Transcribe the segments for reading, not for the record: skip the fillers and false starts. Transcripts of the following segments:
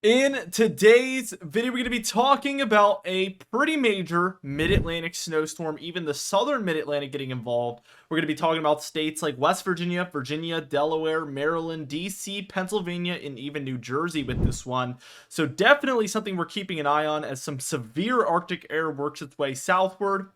In today's video, we're going to be talking about a pretty major mid-Atlantic snowstorm, even the southern mid-Atlantic getting involved. We're going to be talking about states like West Virginia, Delaware, Maryland, DC, Pennsylvania, and even New Jersey with this one. So definitely something we're keeping an eye on as some severe Arctic air works its way southward.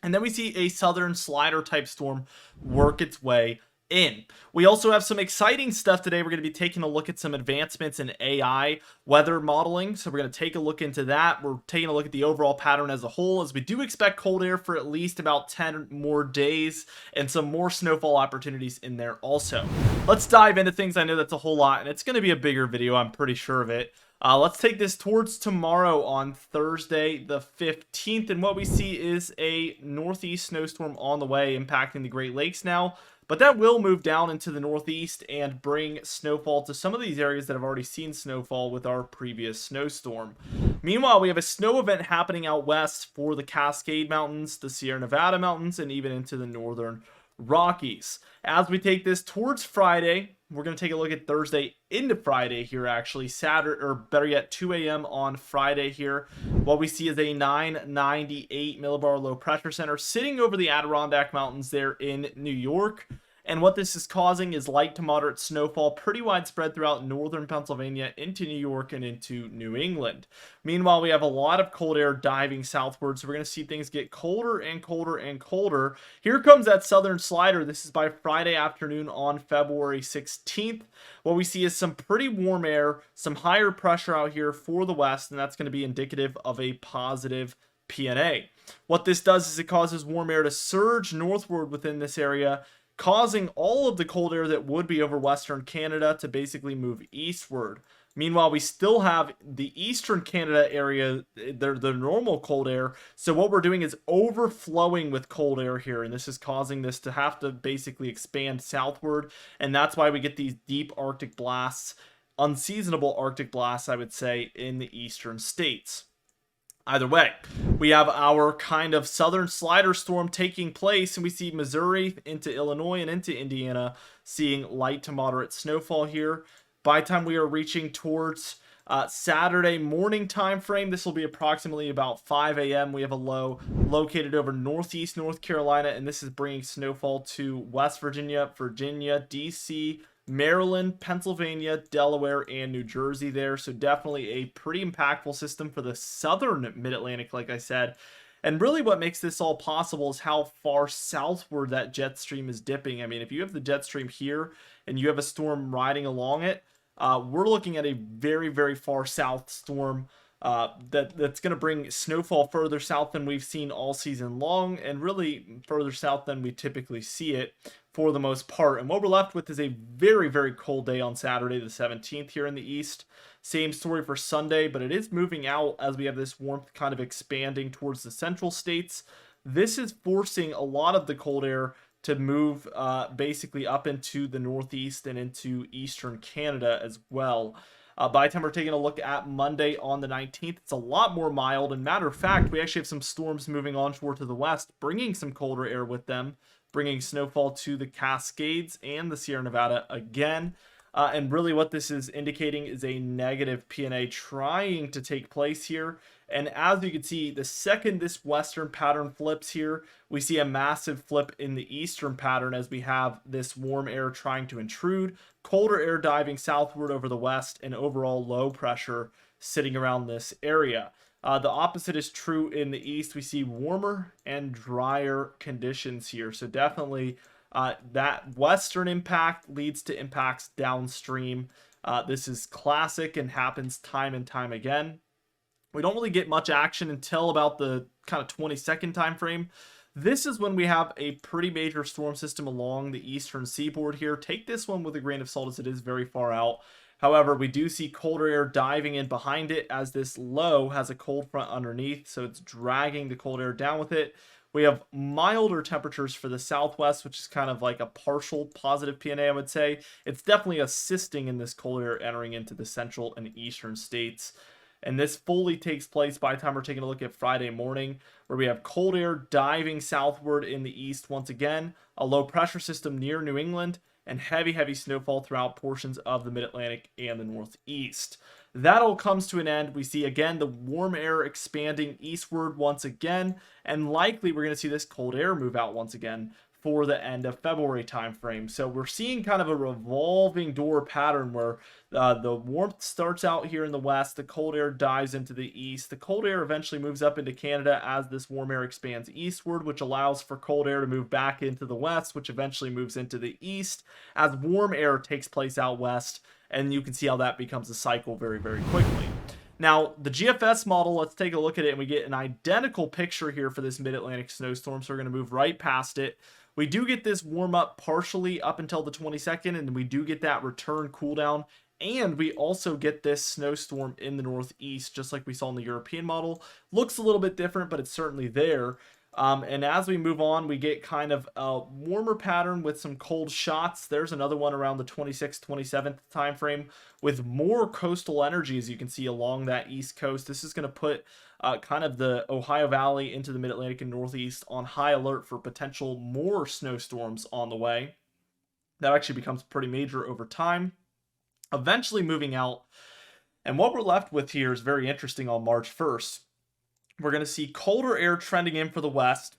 And then we see a southern slider type storm work its way in. We also have some exciting stuff today. We're going to be taking a look at some advancements in AI weather modeling. So we're going to take a look into that. We're taking a look at the overall pattern as a whole, as we do expect cold air for at least about 10 more days and some more snowfall opportunities in there also. Let's dive into things. I know that's a whole lot, and it's going to be a bigger video. I'm pretty sure of it. Let's take this towards tomorrow on Thursday the 15th, and what we see is a northeast snowstorm on the way impacting the Great Lakes now, but that will move down into the northeast and bring snowfall to some of these areas that have already seen snowfall with our previous snowstorm. Meanwhile, we have a snow event happening out west for the Cascade Mountains, the Sierra Nevada Mountains, and even into the northern Rockies. As we take this towards Friday, we're going to take a look at Thursday into Friday here, actually Saturday, or better yet 2 a.m. on Friday here. What we see is a 998 millibar low pressure center sitting over the Adirondack Mountains there in New York. And what this is causing is light to moderate snowfall pretty widespread throughout northern Pennsylvania into New York and into New England. Meanwhile, we have a lot of cold air diving southward, so we're going to see things get colder and colder and colder. Here comes that southern slider. This is by Friday afternoon on February 16th. What we see is some pretty warm air, some higher pressure out here for the west, and that's going to be indicative of a positive PNA. What this does is it causes warm air to surge northward within this area, causing all of the cold air that would be over Western Canada to basically move eastward. Meanwhile, we still have the Eastern Canada area, the normal cold air. So what we're doing is overflowing with cold air here, and this is causing this to have to basically expand southward, and that's why we get these deep Arctic blasts, unseasonable Arctic blasts, I would say, in the eastern states. Either way, we have our kind of southern slider storm taking place, and we see Missouri into Illinois and into Indiana seeing light to moderate snowfall here. By the time we are reaching towards Saturday morning time frame, this will be approximately about 5 a.m. We have a low located over northeast North Carolina, and this is bringing snowfall to West Virginia, DC, Maryland, Pennsylvania, Delaware, and New Jersey there. So definitely a pretty impactful system for the southern mid-Atlantic, like I said. And really what makes this all possible is how far southward that jet stream is dipping. I mean, if you have the jet stream here and you have a storm riding along it, we're looking at a very, very far south storm that's going to bring snowfall further south than we've seen all season long, and really further south than we typically see it for the most part. And what we're left with is a very, very cold day on Saturday the 17th here in the east. Same story for Sunday, but it is moving out as we have this warmth kind of expanding towards the central states. This is forcing a lot of the cold air to move basically up into the northeast and into eastern Canada as well. By the time we're taking a look at Monday on the 19th, it's a lot more mild. And matter of fact, we actually have some storms moving onshore to the west, bringing some colder air with them, bringing snowfall to the Cascades and the Sierra Nevada again. And really what this is indicating is a negative PNA trying to take place here. And as you can see, the second this western pattern flips here, we see a massive flip in the eastern pattern as we have this warm air trying to intrude, colder air diving southward over the west, and overall low pressure sitting around this area. The opposite is true in the east. We see warmer and drier conditions here. So definitely that western impact leads to impacts downstream. This is classic and happens time and time again. We don't really get much action until about the kind of 22nd time frame. This is when we have a pretty major storm system along the eastern seaboard here. Take this one with a grain of salt as it is very far out. However, we do see colder air diving in behind it as this low has a cold front underneath, so it's dragging the cold air down with it. We have milder temperatures for the southwest, which is kind of like a partial positive PNA, I would say. It's definitely assisting in this cold air entering into the central and eastern states. And this fully takes place by the time we're taking a look at Friday morning, where we have cold air diving southward in the east once again, a low pressure system near New England, and heavy, heavy snowfall throughout portions of the mid-Atlantic and the Northeast. That all comes to an end. We see again the warm air expanding eastward once again, and likely we're going to see this cold air move out once again for the end of February timeframe. So we're seeing kind of a revolving door pattern where the warmth starts out here in the west, the cold air dives into the east, the cold air eventually moves up into Canada as this warm air expands eastward, which allows for cold air to move back into the west, which eventually moves into the east as warm air takes place out west, and you can see how that becomes a cycle very, very quickly. Now, the GFS model, let's take a look at it, and we get an identical picture here for this mid-Atlantic snowstorm, so we're going to move right past it. We do get this warm up partially up until the 22nd, and we do get that return cool down, and we also get this snowstorm in the northeast, just like we saw in the European model. Looks a little bit different, but it's certainly there. And as we move on, we get kind of a warmer pattern with some cold shots. There's another one around the 26th, 27th time frame with more coastal energy, as you can see along that east coast. This is going to put kind of the Ohio Valley into the Mid-Atlantic and Northeast on high alert for potential more snowstorms on the way. That actually becomes pretty major over time, eventually moving out. And what we're left with here is very interesting on March 1st. We're going to see colder air trending in for the west.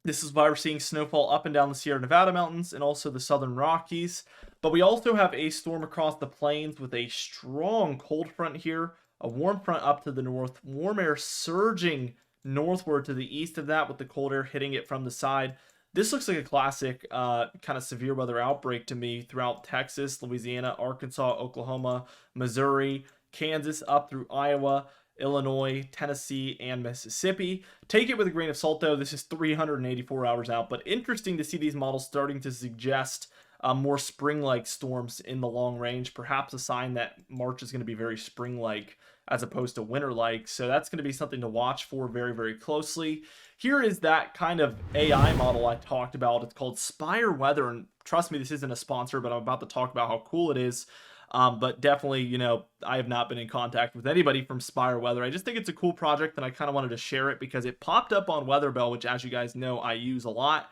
This is why we're seeing snowfall up and down the Sierra Nevada mountains and also the southern Rockies. But we also have a storm across the plains with a strong cold front here, a warm front up to the north, warm air surging northward to the east of that with the cold air hitting it from the side. This looks like a classic kind of severe weather outbreak to me throughout Texas, Louisiana, Arkansas, Oklahoma, Missouri, Kansas, up through Iowa, Illinois, Tennessee, and Mississippi. Take it with a grain of salt, though. This is 384 hours out, but interesting to see these models starting to suggest more spring-like storms in the long range, perhaps a sign that March is going to be very spring-like as opposed to winter-like. So that's going to be something to watch for very, very closely. Here is that kind of AI model I talked about. It's called Spire Weather, and trust me, this isn't a sponsor, but I'm about to talk about how cool it is. But definitely, you know, I have not been in contact with anybody from Spire Weather. I just think it's a cool project, and I kind of wanted to share it because it popped up on Weatherbell, which, as you guys know, I use a lot.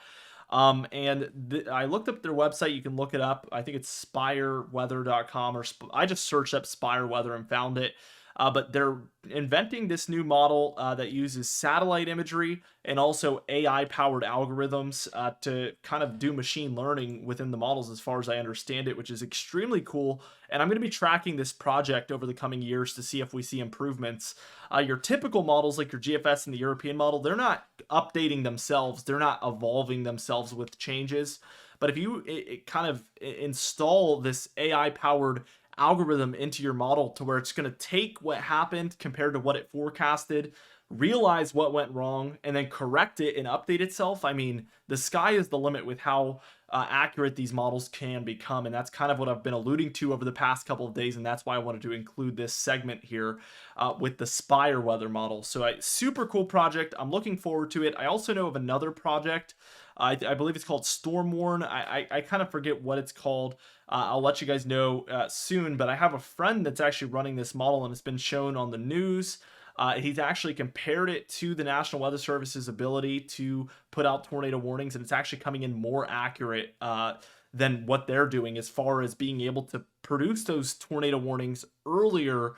I looked up their website. You can look it up. I think it's spireweather.com, or I just searched up Spire Weather and found it. But they're inventing this new model that uses satellite imagery and also AI-powered algorithms to kind of do machine learning within the models, as far as I understand it, which is extremely cool. And I'm going to be tracking this project over the coming years to see if we see improvements. Your typical models, like your GFS and the European model, they're not updating themselves. They're not evolving themselves with changes. But if you kind of install this AI-powered algorithm into your model to where it's going to take what happened compared to what it forecasted, realize what went wrong, and then correct it and update itself. I mean, the sky is the limit with how accurate these models can become, and that's kind of what I've been alluding to over the past couple of days, and that's why I wanted to include this segment here with the Spire Weather model. So super cool project. I'm looking forward to it. I also know of another project. I believe it's called Stormwarn. I kind of forget what it's called. I'll let you guys know soon, but I have a friend that's actually running this model, and it's been shown on the news. He's actually compared it to the National Weather Service's ability to put out tornado warnings, and it's actually coming in more accurate than what they're doing as far as being able to produce those tornado warnings earlier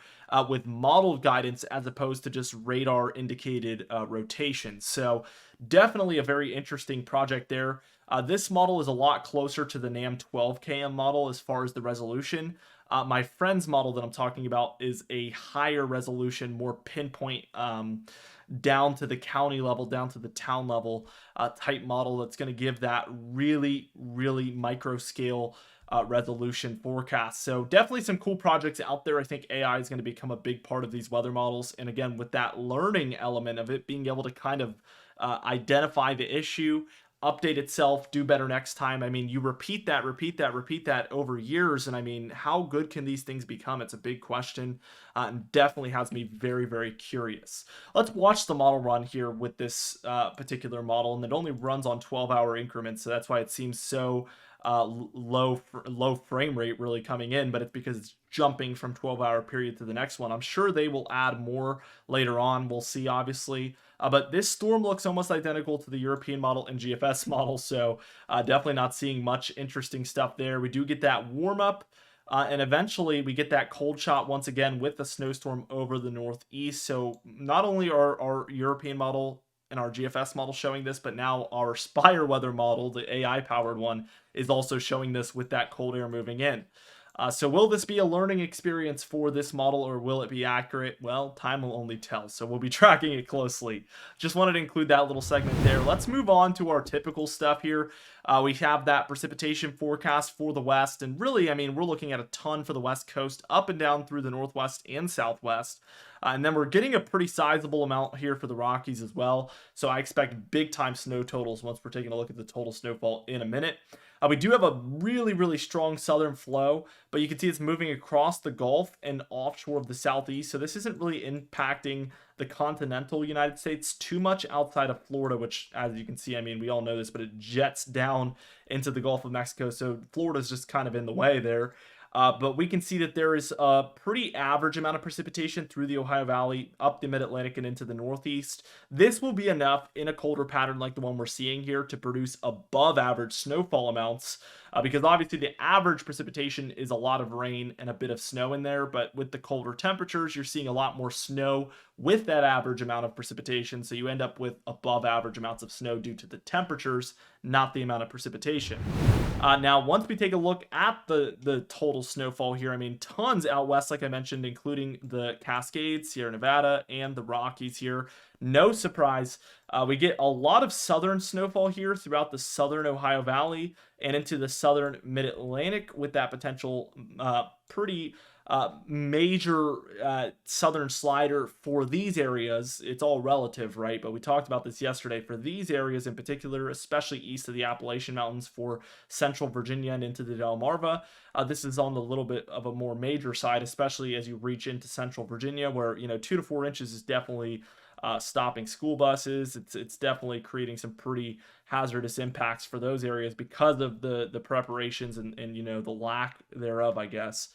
with modeled guidance as opposed to just radar indicated rotation. So definitely a very interesting project there. This model is a lot closer to the NAM 12KM model as far as the resolution. My friend's model that I'm talking about is a higher resolution, more pinpoint, down to the county level, down to the town level type model that's going to give that really, really micro scale resolution forecast. So definitely some cool projects out there. I think AI is going to become a big part of these weather models. And again, with that learning element of it being able to kind of identify the issue, update itself, do better next time. I mean, you repeat that over years. And I mean, how good can these things become? It's a big question and definitely has me very, very curious. Let's watch the model run here with this particular model. And it only runs on 12-hour increments. So that's why it seems so low frame rate really coming in, but it's because it's jumping from 12-hour period to the next one. I'm sure they will add more later on. We'll see, obviously. But this storm looks almost identical to the European model and GFS model, so definitely not seeing much interesting stuff there. We do get that warm up And eventually we get that cold shot once again with the snowstorm over the northeast. So not only are our European model and our GFS model showing this, but now our Spire weather model, the AI powered one, is also showing this with that cold air moving in. So will this be a learning experience for this model, or will it be accurate? Well, time will only tell, so we'll be tracking it closely. Just wanted to include that little segment there. Let's move on to our typical stuff here. We have that precipitation forecast for the west, and really, I mean, we're looking at a ton for the west coast, up and down through the northwest and southwest. And then we're getting a pretty sizable amount here for the Rockies as well. So I expect big time snow totals once we're taking a look at the total snowfall in a minute. We do have a really strong southern flow, but you can see it's moving across the Gulf and offshore of the southeast. So this isn't really impacting the continental United States too much outside of Florida, which, as you can see, I mean, we all know this, but it jets down into the Gulf of Mexico. So Florida's just kind of in the way there. But we can see that there is a pretty average amount of precipitation through the Ohio Valley, up the Mid-Atlantic and into the Northeast. This will be enough in a colder pattern like the one we're seeing here to produce above average snowfall amounts, because obviously the average precipitation is a lot of rain and a bit of snow in there, but with the colder temperatures, you're seeing a lot more snow with that average amount of precipitation, so you end up with above average amounts of snow due to the temperatures, not the amount of precipitation. Now, once we take a look at the total snowfall here, I mean, tons out west, like I mentioned, including the Cascades, Sierra Nevada, and the Rockies here. No surprise, we get a lot of southern snowfall here throughout the southern Ohio Valley and into the southern Mid-Atlantic, with that potential pretty major southern slider for these areas. It's all relative, right? But we talked about this yesterday. For these areas in particular, especially east of the Appalachian Mountains, for central Virginia and into the Delmarva, this is on the little bit of a more major side, especially as you reach into central Virginia, where, you know, 2 to 4 inches is definitely stopping school buses. It's definitely creating some pretty hazardous impacts for those areas because of the preparations and you know, the lack thereof, I guess.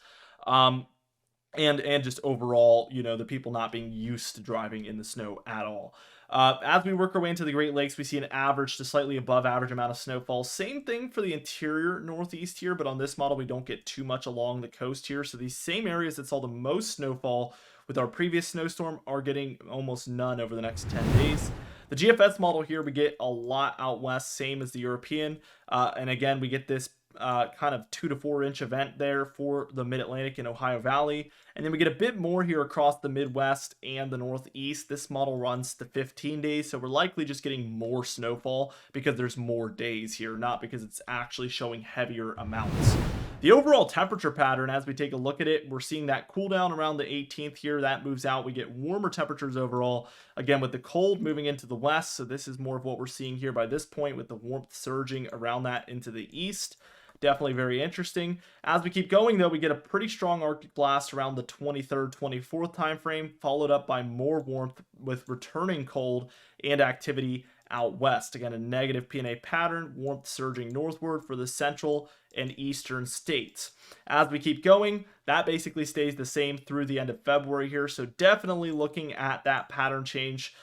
And just overall, you know, the people not being used to driving in the snow at all. As we work our way into the Great Lakes, we see an average to slightly above average amount of snowfall. Same thing for the interior northeast here, but on this model, we don't get too much along the coast here. So these same areas that saw the most snowfall with our previous snowstorm are getting almost none over the next 10 days. The GFS model here, we get a lot out west, same as the European. And again, we get this kind of 2 to 4 inch event there for the Mid-Atlantic and Ohio Valley. And then we get a bit more here across the Midwest and the Northeast. This model runs to 15 days, so we're likely just getting more snowfall because there's more days here, not because it's actually showing heavier amounts. The overall temperature pattern, as we take a look at it, we're seeing that cool down around the 18th here. That moves out. We get warmer temperatures overall, again, with the cold moving into the west. So this is more of what we're seeing here by this point, with the warmth surging around that into the east. Definitely very interesting. As we keep going, though, we get a pretty strong Arctic blast around the 23rd, 24th time frame, followed up by more warmth with returning cold and activity out west. Again, a negative P&A pattern, warmth surging northward for the central and eastern states. As we keep going, that basically stays the same through the end of February here. So definitely looking at that pattern change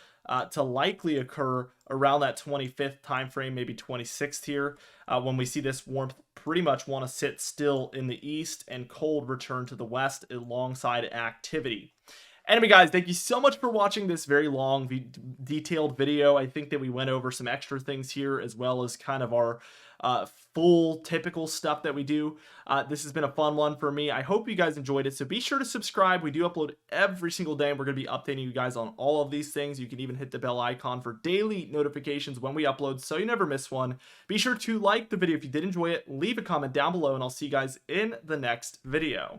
to likely occur around that 25th time frame, maybe 26th here, when we see this warmth pretty much want to sit still in the east and cold return to the west alongside activity. Anyway, guys, thank you so much for watching this very long, detailed video. I think that we went over some extra things here, as well as kind of our full typical stuff that we do. This has been a fun one for me. I hope you guys enjoyed it. So be sure to subscribe. We do upload every single day, and we're going to be updating you guys on all of these things. You can even hit the bell icon for daily notifications when we upload, so you never miss one. Be sure to like the video if you did enjoy it. Leave a comment down below, and I'll see you guys in the next video.